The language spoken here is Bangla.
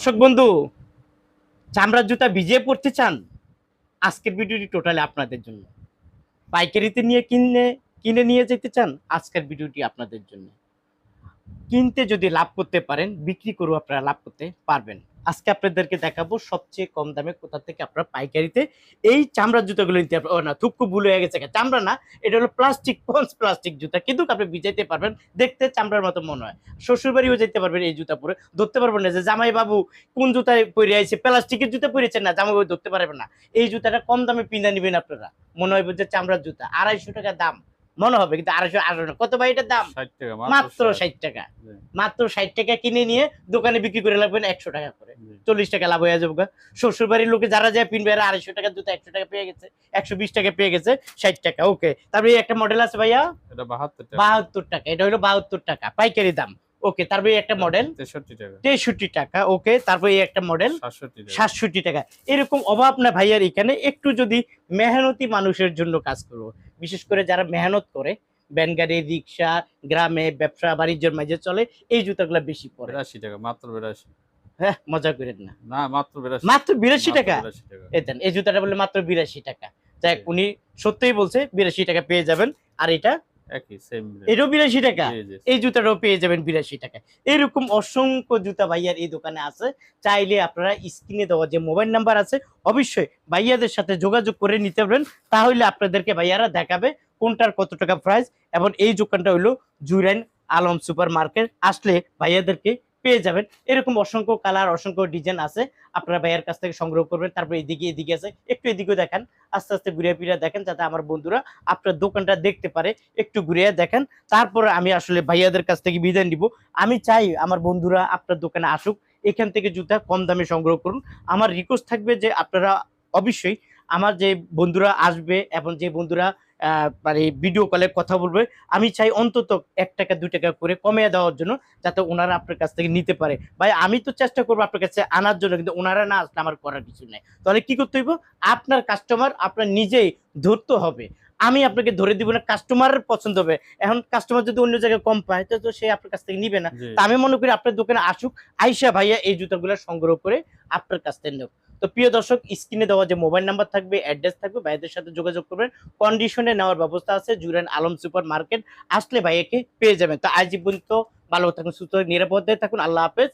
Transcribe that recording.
দর্শক বন্ধু, চামড়ার জুতা ভিজিয়ে পড়তে চান? আজকের ভিডিওটি টোটালি আপনাদের জন্য। পাইকারিতে নিয়ে কিনে কিনে নিয়ে যেতে চান? আজকের ভিডিওটি আপনাদের জন্য। কিনতে যদি লাভ করতে পারেন, বিক্রি করেও আপনারা লাভ করতে পারবেন। আজকে আপনাদেরকে দেখাবো সবচেয়ে কম দামে কোথা থেকে আপনারা পাইকারিতে এই চামড়ার জুতাগুলো নিতে পারবেন। ও না, থুকু ভুল হয়ে গেছে, চামড়া না, এটা হলো প্লাস্টিক, পন্স প্লাস্টিক জুতা, কিন্তু আপনি ভিজাইতে পারবেন, দেখতে চামড়ার মতো মনে হয়। শ্বশুর বাড়িও যেতে পারবেন এই জুতা পরে, ধরতে পারবেন না যে জামাই বাবু কোন জুতায় পরে আইছে, প্লাস্টিকের জুতা পরেছেন না, জামাই বাবু ধরতে পারবেন না। এই জুতাটা কম দামে পিনা নিবেন আপনারা, মনে হয় যে চামড়ার জুতা 250 টাকা দাম মনে হবে, কিন্তু 250 আসবে না। কত ভাই এটার দাম? 60 টাকা, মাত্র 60 টাকা। জি, মাত্র 60 টাকা কিনে নিয়ে দোকানে বিক্রি করে লাগবেন 100 টাকা করে, জি। 40 টাকা লাভ হয়ে যাবে। শ্বশুর বাড়ির লোকে যারা যায় পিনবে, 250 টাকা জুতা 100 টাকা পেয়ে গেছে, 120 টাকা পেয়ে গেছে, 60 টাকা। ওকে, তারপরে একটা মডেল আছে ভাইয়া এটা 72 টাকা, 72 টাকা, এটা হলো 72 টাকা পাইকারি দাম। ওকে, তারপরে একটা মডেল 63 টাকা, 63 টাকা। ওকে, তারপরে একটা মডেল 67 টাকা। 67 টাকা। এরকম অভাব না ভাইয়ার এখানে। একটু যদি মেহনতি মানুষের জন্য কাজ করবো, বিশেষ করে যারা মেহনত করে, ভ্যান গাড়ি, রিক্সা, গ্রামে ব্যবসা বাণিজ্যের মাঝে চলে, এই জুতাগুলো বেশি পরে। 82 টাকা, মাত্র 82। হ্যাঁ, মজা করেন না। না, মাত্র 82। মাত্র 82 টাকা। 82 টাকা। এতেন এই জুতাটা বললে মাত্র 82 টাকা। যাক, জি। উনি সত্যিই বলছে, 82 টাকা পেয়ে যাবেন। আর এটা, একই সেম। এটাও 82 টাকা। জি, জি। এই জুতাটাও পেয়ে যাবেন 82 টাকা। এরকম অসংখ্য জুতা ভাইয়ার এই দোকানে আছে। চাইলে আপনারা স্ক্রিনে দেওয়া যে মোবাইল নাম্বার আছে, অবশ্যই ভাইয়াদের সাথে যোগাযোগ করে নিতে পারবেন। তাহলে আপনাদেরকে ভাইয়ারা দেখাবে কোনটার কত টাকা প্রাইস। এবং এই দোকানটা হলো জুরাইন আলম সুপার মার্কেট। আসলে ভাইয়াদেরকে পেয়ে যাবেন। এরকম অসংখ্য কালার, অসংখ্য ডিজাইন আছে, আপনারা ভাইয়ার কাছ থেকে সংগ্রহ করবেন। তারপর এদিকে আছে, একটু এদিকেও দেখান, আস্তে আস্তে ঘুরে ফিরে দেখেন, যাতে আমার বন্ধুরা আপনার দোকানটা দেখতে পারে। একটু ঘুরে দেখেন, তারপরে আমি আসলে ভাইয়াদের কাছ থেকে বিদায় নিব। আমি চাই আমার বন্ধুরা আপনার দোকানে আসুক, এখান থেকে জুতা কম দামে সংগ্রহ করুন। আমার রিকোয়েস্ট থাকবে যে আপনারা অবশ্যই, আমার যে বন্ধুরা আসবে এবং যে বন্ধুরা মানে ভিডিও কলে কথা বলবে, আমি চাই অন্তত 1 টাকা 2 টাকা করে কমিয়ে দেওয়ার জন্য, যাতে ওনারা আপনার কাছ থেকে নিতে পারে। ভাই, আমি তো চেষ্টা করবো আপনার কাছে আনার জন্য, কিন্তু ওনারা না আসলে আমার করার কিছু নেই। তাহলে কি করতে হইব? আপনার কাস্টমার আপনার নিজেই ধরতে হবে। আমি আপনাকে ধরে দিব না, কাস্টমারের পছন্দ হবে। এখন কাস্টমার যদি অন্য জায়গায় কম পায়, তো সে আপনার কাছ থেকে নিবে না। জি। তা আমি মনে করি আপনার দোকানে আসুক, আইসা ভাইয়া এই জুতাগুলো সংগ্রহ করে আপনার কাছ থেকে নেব। তো প্রিয় দর্শক, স্ক্রিনে দেওয়া যে মোবাইল নাম্বার থাকবে, অ্যাড্রেস থাকবে, ভাইয়াদের সাথে যোগাযোগ করবেন। কন্ডিশনে নেওয়ার ব্যবস্থা আছে। জুরাইন আলম সুপার মার্কেট আসলে ভাইয়াকে পেয়ে যাবেন। তো আজ পর্যন্ত ভালো থাকুন, সুস্থ নিরাপদে থাকুন। আল্লাহ হাফেজ।